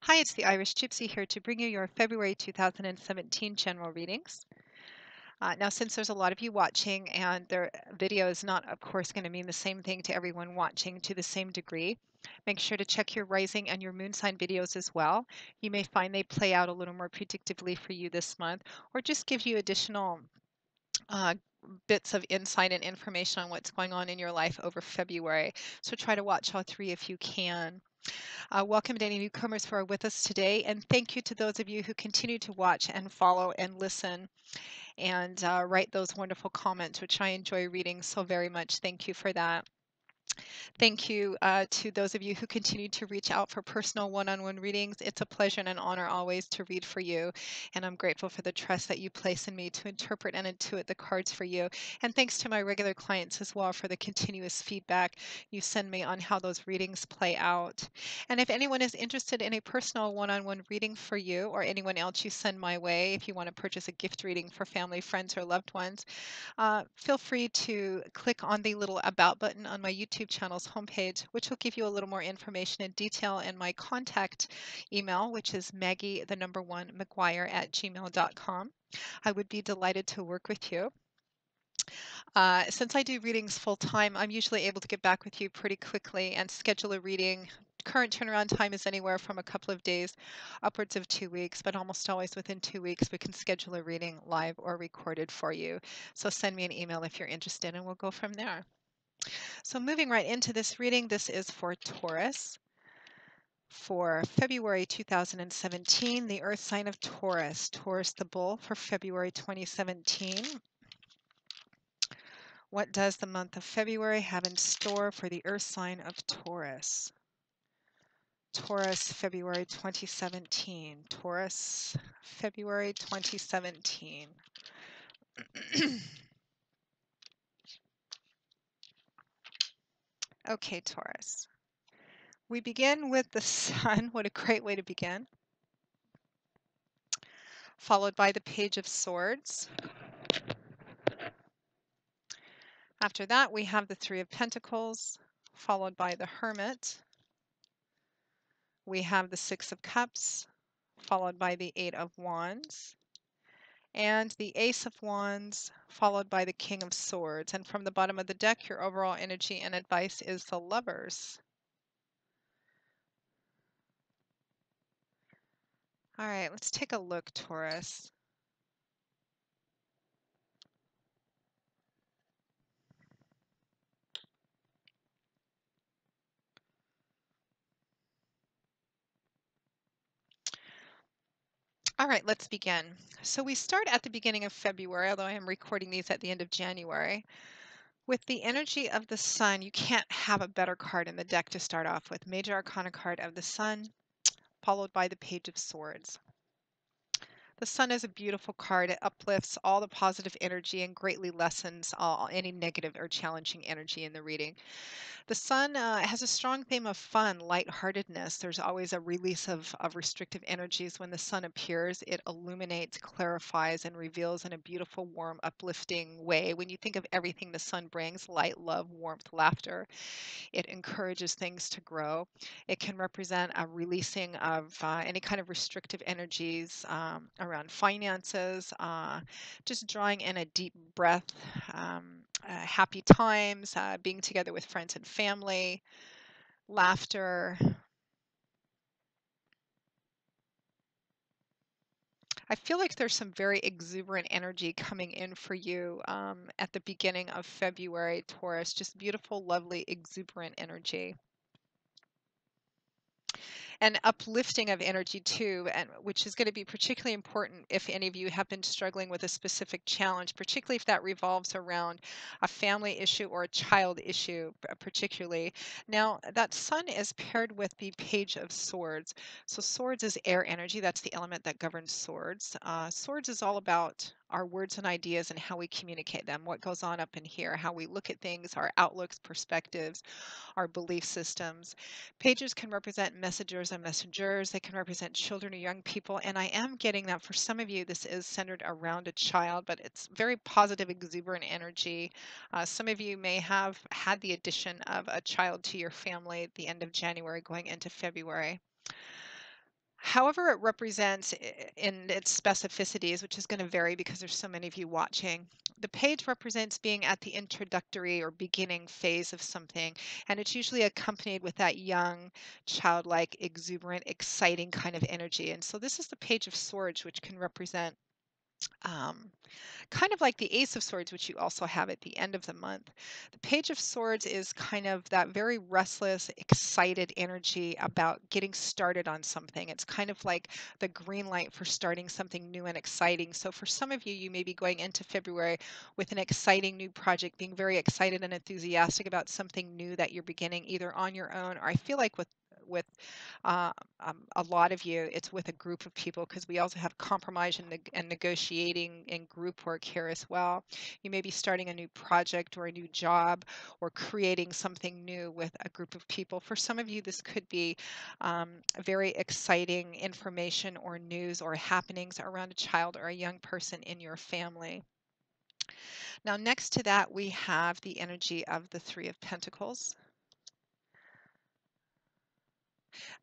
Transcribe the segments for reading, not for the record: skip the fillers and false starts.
Hi, it's the Irish Gypsy here to bring you your February 2017 general readings. Now, since there's a lot of you watching and their video is not, of course, going to mean the same thing to everyone watching to the same degree, make sure to check your rising and your moon sign videos as well. You may find they play out a little more predictively for you this month or just give you additional uh, bits of insight and information on what's going on in your life over February. So try to watch all three if you can. Welcome to any newcomers who are with us today, and thank you to those of you who continue to watch and follow and listen and write those wonderful comments, which I enjoy reading so very much. Thank you for that. Thank you to those of you who continue to reach out for personal one-on-one readings. It's a pleasure and an honor always to read for you, and I'm grateful for the trust that you place in me to interpret and intuit the cards for you. And thanks to my regular clients as well for the continuous feedback you send me on how those readings play out. And if anyone is interested in a personal one-on-one reading for you or anyone else you send my way, if you want to purchase a gift reading for family, friends, or loved ones, feel free to click on the little About button on my YouTube channel's homepage, which will give you a little more information and detail, and my contact email, which is Maggie1McGuire@gmail.com. I would be delighted to work with you. Since I do readings full time, I'm usually able to get back with you pretty quickly and schedule a reading. Current turnaround time is anywhere from a couple of days upwards of 2 weeks, but almost always within 2 weeks we can schedule a reading live or recorded for you. So send me an email if you're interested and we'll go from there. So moving right into this reading, this is for Taurus. For February 2017, the earth sign of Taurus, Taurus the bull for February 2017. What does the month of February have in store for the earth sign of Taurus? Taurus, February 2017. Taurus, February 2017. Okay, Taurus. We begin with the sun. What a great way to begin. Followed by the Page of Swords. After that, we have the Three of Pentacles, followed by the Hermit. We have the Six of Cups, followed by the Eight of Wands, and the Ace of Wands, followed by the King of Swords. And from the bottom of the deck, your overall energy and advice is the Lovers. All right, let's take a look, Taurus. All right, let's begin. So we start at the beginning of February, although I am recording these at the end of January. With the energy of the sun, you can't have a better card in the deck to start off with. Major Arcana card of the sun, followed by the Page of Swords. The sun is a beautiful card. It uplifts all the positive energy and greatly lessens any negative or challenging energy in the reading. The sun has a strong theme of fun, lightheartedness. There's always a release of restrictive energies when the sun appears. It illuminates, clarifies, and reveals in a beautiful, warm, uplifting way. When you think of everything the sun brings, light, love, warmth, laughter, it encourages things to grow. It can represent a releasing of any kind of restrictive energies around finances, just drawing in a deep breath, happy times, being together with friends and family, laughter. I feel like there's some very exuberant energy coming in for you at the beginning of February, Taurus. Just beautiful, lovely, exuberant energy. And uplifting of energy too, and which is going to be particularly important if any of you have been struggling with a specific challenge, particularly if that revolves around a family issue or a child issue, particularly. Now, that sun is paired with the Page of Swords. So swords is air energy. That's the element that governs swords. Swords is all about our words and ideas and how we communicate them, what goes on up in here, how we look at things, our outlooks, perspectives, our belief systems. Pages can represent messengers and messengers. They can represent children or young people. And I am getting that for some of you, this is centered around a child, but it's very positive, exuberant energy. Some of you may have had the addition of a child to your family at the end of January going into February. However it represents in its specificities, which is going to vary because there's so many of you watching. The page represents being at the introductory or beginning phase of something, and it's usually accompanied with that young, childlike, exuberant, exciting kind of energy. And so this is the Page of Swords, which can represent um, kind of like the Ace of Swords, which you also have at the end of the month. The Page of Swords is kind of that very restless, excited energy about getting started on something. It's kind of like the green light for starting something new and exciting. So for some of you, you may be going into February with an exciting new project, being very excited and enthusiastic about something new that you're beginning either on your own, or I feel like with uh, a lot of you, it's with a group of people, because we also have compromise and negotiating and group work here as well. You may be starting a new project or a new job or creating something new with a group of people. For some of you, this could be very exciting information or news or happenings around a child or a young person in your family. Now, next to that, we have the energy of the Three of Pentacles.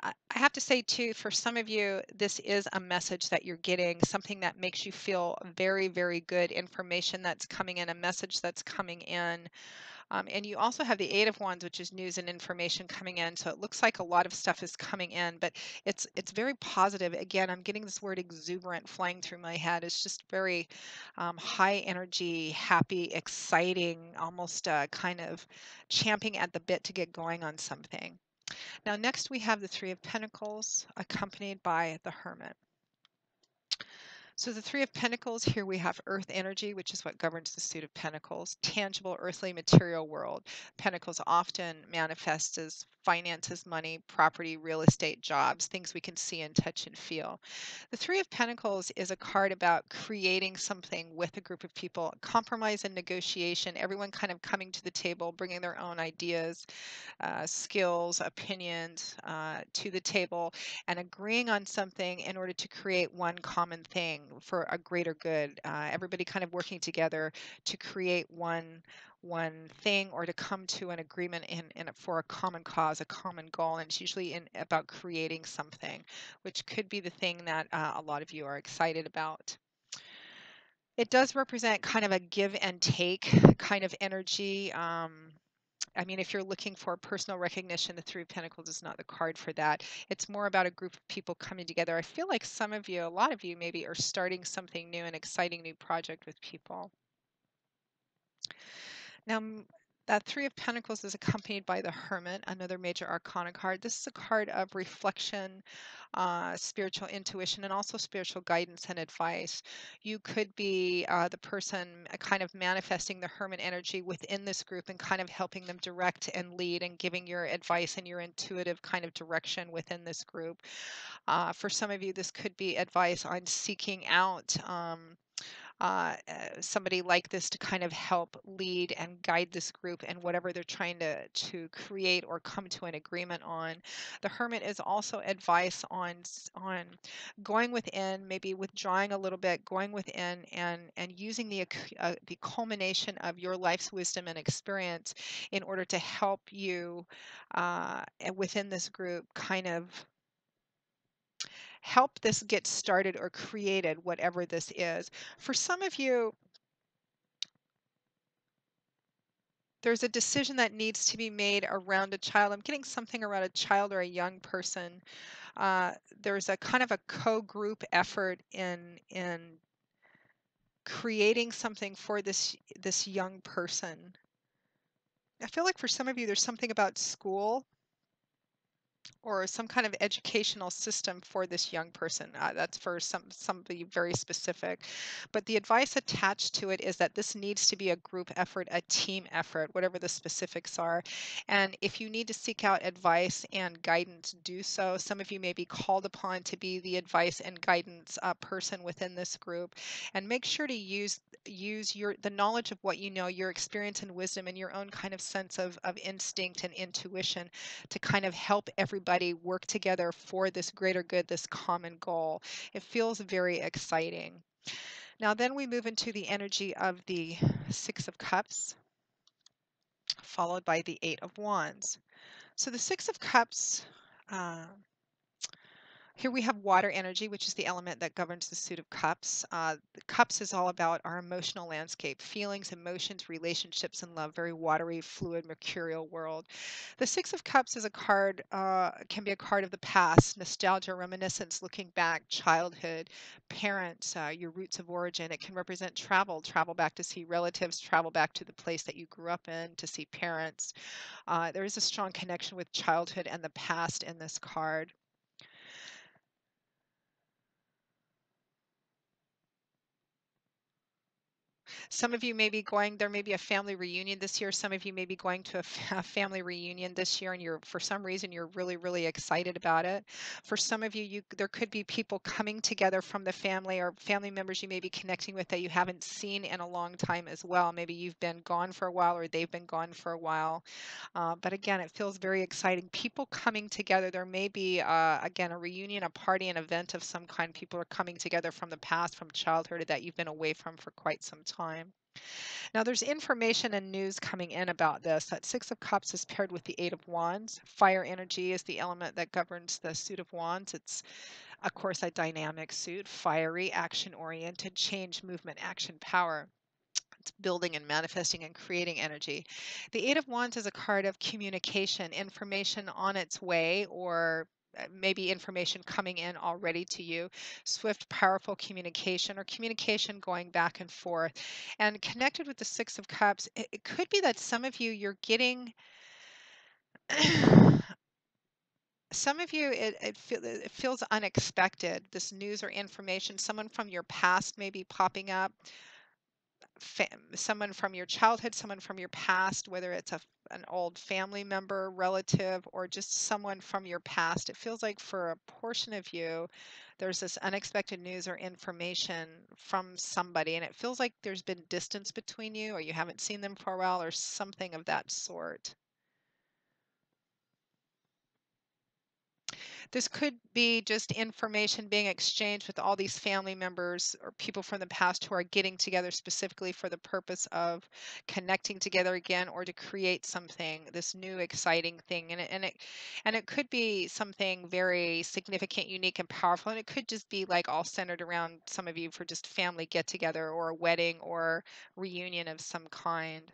I have to say too, for some of you, this is a message that you're getting, something that makes you feel very, very good, information that's coming in, a message that's coming in. And you also have the Eight of Wands, which is news and information coming in. So it looks like a lot of stuff is coming in, but it's very positive. Again, I'm getting this word exuberant flying through my head. It's just very high energy, happy, exciting, almost kind of champing at the bit to get going on something. Now, next we have the Three of Pentacles accompanied by the Hermit. So the Three of Pentacles, here we have earth energy, which is what governs the suit of Pentacles, tangible earthly material world. Pentacles often manifest as finances, money, property, real estate, jobs, things we can see and touch and feel. The Three of Pentacles is a card about creating something with a group of people, compromise and negotiation, everyone kind of coming to the table, bringing their own ideas, skills, opinions to the table, and agreeing on something in order to create one common thing for a greater good. Everybody kind of working together to create one thing, or to come to an agreement for a common cause, a common goal. And it's usually about creating something, which could be the thing that a lot of you are excited about. It does represent kind of a give and take kind of energy. I mean, if you're looking for personal recognition, the Three of Pentacles is not the card for that. It's more about a group of people coming together. I feel like some of you, a lot of you maybe, are starting something new, an exciting new project with people. Now, that Three of Pentacles is accompanied by the Hermit, another major arcana card. This is a card of reflection, spiritual intuition, and also spiritual guidance and advice. You could be the person kind of manifesting the Hermit energy within this group and kind of helping them direct and lead and giving your advice and your intuitive kind of direction within this group. For some of you, this could be advice on seeking out somebody like this to kind of help lead and guide this group in whatever they're trying to create or come to an agreement on. The Hermit is also advice on going within, maybe withdrawing a little bit, going within and using the culmination of your life's wisdom and experience in order to help you within this group kind of help this get started or created, whatever this is. For some of you, there's a decision that needs to be made around a child. I'm getting something around a child or a young person. There's a kind of a co-group effort in creating something for this young person. I feel like for some of you, there's something about school or some kind of educational system for this young person. That's for somebody very specific. But the advice attached to it is that this needs to be a group effort, a team effort, whatever the specifics are. And if you need to seek out advice and guidance, do so. Some of you may be called upon to be the advice and guidance person within this group. And make sure to use the knowledge of what you know, your experience and wisdom, and your own kind of sense of instinct and intuition to kind of help everybody work together for this greater good, this common goal. It feels very exciting. Now then we move into the energy of the Six of Cups, followed by the Eight of Wands. So the Six of Cups, uh, Here we have water energy, which is the element that governs the suit of cups. The cups is all about our emotional landscape, feelings, emotions, relationships, and love, very watery, fluid, mercurial world. The Six of Cups is a card, can be a card of the past, nostalgia, reminiscence, looking back, childhood, parents, your roots of origin. It can represent travel, travel back to see relatives, travel back to the place that you grew up in to see parents. There is a strong connection with childhood and the past in this card. Some of you may be going, there may be a family reunion this year. Some of you may be going to a, a family reunion this year, and you're, for some reason, you're really, really excited about it. For some of you, there could be people coming together from the family or family members you may be connecting with that you haven't seen in a long time as well. Maybe you've been gone for a while or they've been gone for a while. But again, it feels very exciting. People coming together. There may be, again, a reunion, a party, an event of some kind. People are coming together from the past, from childhood that you've been away from for quite some time. Now, there's information and news coming in about this. That Six of Cups is paired with the Eight of Wands. Fire energy is the element that governs the suit of Wands. It's, of course, a dynamic suit, fiery, action oriented, change, movement, action, power. It's building and manifesting and creating energy. The Eight of Wands is a card of communication, information on its way, or maybe information coming in already to you, swift, powerful communication or communication going back and forth. And connected with the Six of Cups, it could be that some of you, you're getting, some of you, it feels unexpected, this news or information. Someone from your past may be popping up, someone from your childhood, someone from your past, whether it's an old family member, relative, or just someone from your past. It feels like for a portion of you, there's this unexpected news or information from somebody, and it feels like there's been distance between you, or you haven't seen them for a while, or something of that sort. This could be just information being exchanged with all these family members or people from the past who are getting together specifically for the purpose of connecting together again or to create something, this new exciting thing. And it could be something very significant, unique, and powerful. And it could just be like all centered around some of you for just family get together or a wedding or reunion of some kind.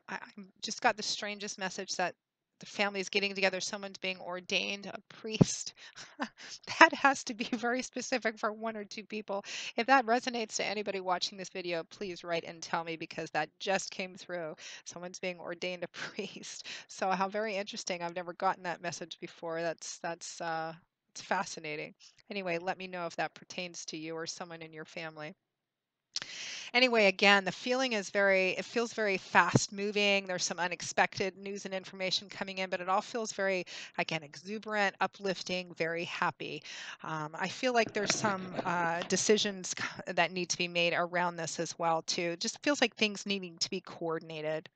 I just got the strangest message that the family is getting together, someone's being ordained a priest. That has to be very specific for one or two people. If that resonates to anybody watching this video, please write and tell me because that just came through. Someone's being ordained a priest. So how very interesting. I've never gotten that message before. That's it's fascinating. Anyway, let me know if that pertains to you or someone in your family. Anyway, again, the feeling is it feels very fast moving. There's some unexpected news and information coming in, but it all feels very, again, exuberant, uplifting, very happy. I feel like there's some decisions that need to be made around this as well, too. It just feels like things needing to be coordinated.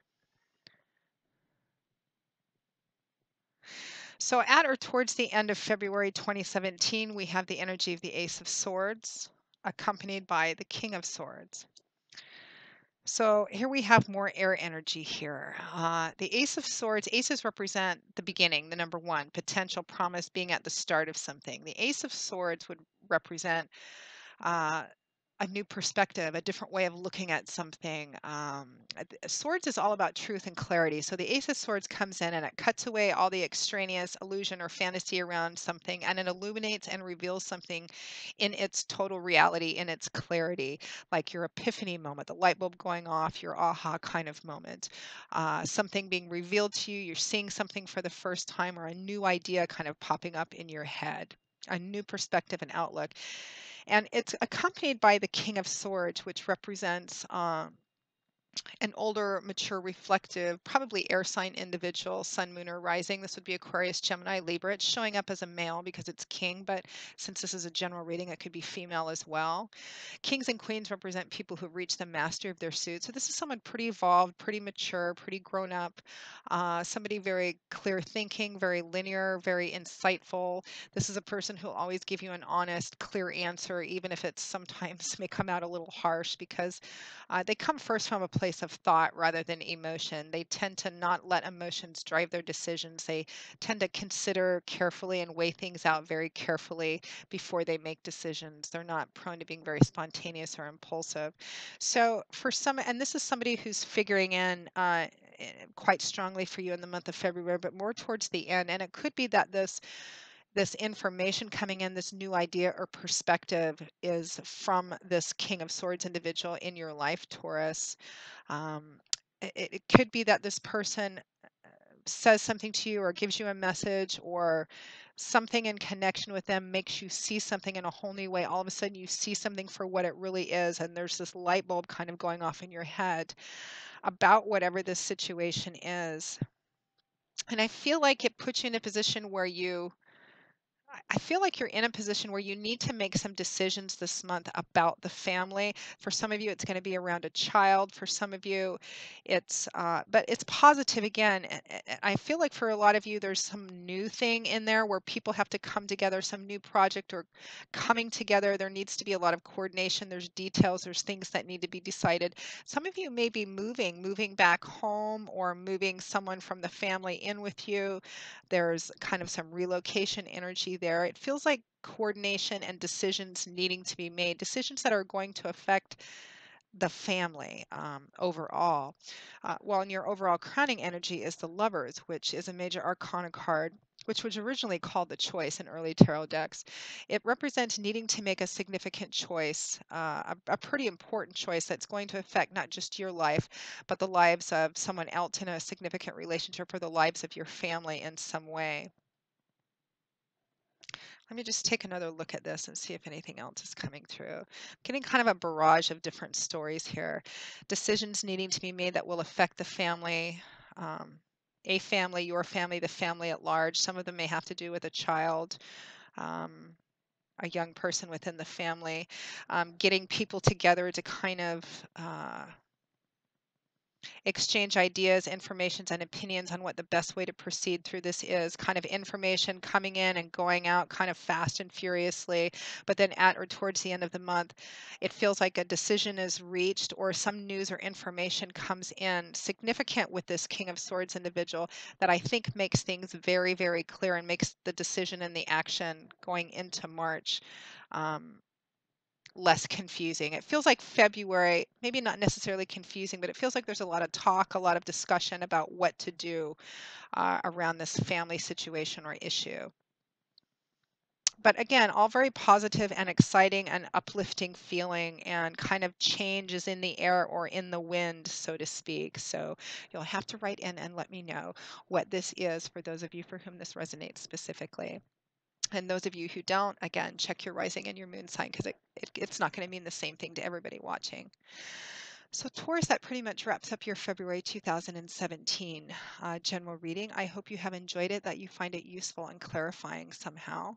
So at or towards the end of February 2017, we have the energy of the Ace of Swords, accompanied by the King of Swords. So here we have more air energy here. The Ace of Swords, aces represent the beginning, the number one, potential promise being at the start of something. The Ace of Swords would represent uh, a new perspective, a different way of looking at something. Swords is all about truth and clarity. So the Ace of Swords comes in and it cuts away all the extraneous illusion or fantasy around something, and it illuminates and reveals something in its total reality, in its clarity, like your epiphany moment, the light bulb going off, your aha kind of moment, something being revealed to you, you're seeing something for the first time, or a new idea kind of popping up in your head, a new perspective and outlook. And it's accompanied by the King of Swords, which represents an older, mature, reflective, probably air sign individual, sun, moon, or rising. This would be Aquarius, Gemini, Libra. It's showing up as a male because it's king, but since this is a general reading, it could be female as well. Kings and queens represent people who've reached the mastery of their suit. So this is someone pretty evolved, pretty mature, pretty grown up, somebody very clear thinking, very linear, very insightful. This is a person who'll always give you an honest, clear answer, even if it sometimes may come out a little harsh because they come first from a place place of thought rather than emotion. They tend to not let emotions drive their decisions. They tend to consider carefully and weigh things out very carefully before they make decisions. They're not prone to being very spontaneous or impulsive. So for some, and this is somebody who's figuring in quite strongly for you in the month of February, but more towards the end. And it could be that this information coming in, this new idea or perspective is from this King of Swords individual in your life, Taurus. Um, it could be that this person says something to you or gives you a message or something in connection with them makes you see something in a whole new way. All of a sudden, you see something for what it really is, and there's this light bulb kind of going off in your head about whatever this situation is. And I feel like it puts you in a position where I feel like you're in a position where you need to make some decisions this month about the family. For some of you, it's going to be around a child. For some of you, but it's positive again. I feel like for a lot of you, there's some new thing in there where people have to come together, some new project or coming together. There needs to be a lot of coordination. There's details, there's things that need to be decided. Some of you may be moving back home or moving someone from the family in with you. There's kind of some relocation energy there. It feels like coordination and decisions needing to be made, decisions that are going to affect the family overall. Well, in your overall crowning energy is the Lovers, which is a major arcana card, which was originally called the Choice in early tarot decks. It represents needing to make a significant choice, a pretty important choice that's going to affect not just your life, but the lives of someone else in a significant relationship or the lives of your family in some way. Let me just take another look at this and see if anything else is coming through. I'm getting kind of a barrage of different stories here. Decisions needing to be made that will affect the family, a family, your family, the family at large. Some of them may have to do with a child, a young person within the family, getting people together to kind of exchange ideas, informations, and opinions on what the best way to proceed through this is. Kind of information coming in and going out kind of fast and furiously, but then at or towards the end of the month, it feels like a decision is reached or some news or information comes in significant with this King of Swords individual that I think makes things very, very clear and makes the decision and the action going into March less confusing. It feels like February, maybe not necessarily confusing, but it feels like there's a lot of talk, a lot of discussion about what to do around this family situation or issue. But again, all very positive and exciting and uplifting feeling, and kind of change is in the air or in the wind, so to speak. So you'll have to write in and let me know what this is for those of you for whom this resonates specifically. And those of you who don't, again, check your rising and your moon sign because it's not going to mean the same thing to everybody watching. So Taurus, that pretty much wraps up your February 2017 general reading. I hope you have enjoyed it, that you find it useful and clarifying somehow.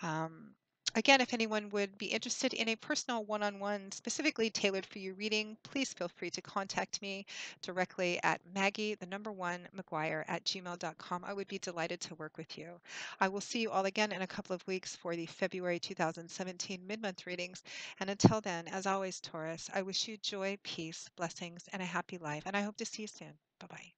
Um, Again, if anyone would be interested in a personal one-on-one specifically tailored for you reading, please feel free to contact me directly at Maggie_McGuire@gmail.com. I would be delighted to work with you. I will see you all again in a couple of weeks for the February 2017 mid-month readings. And until then, as always, Taurus, I wish you joy, peace, blessings, and a happy life. And I hope to see you soon. Bye-bye.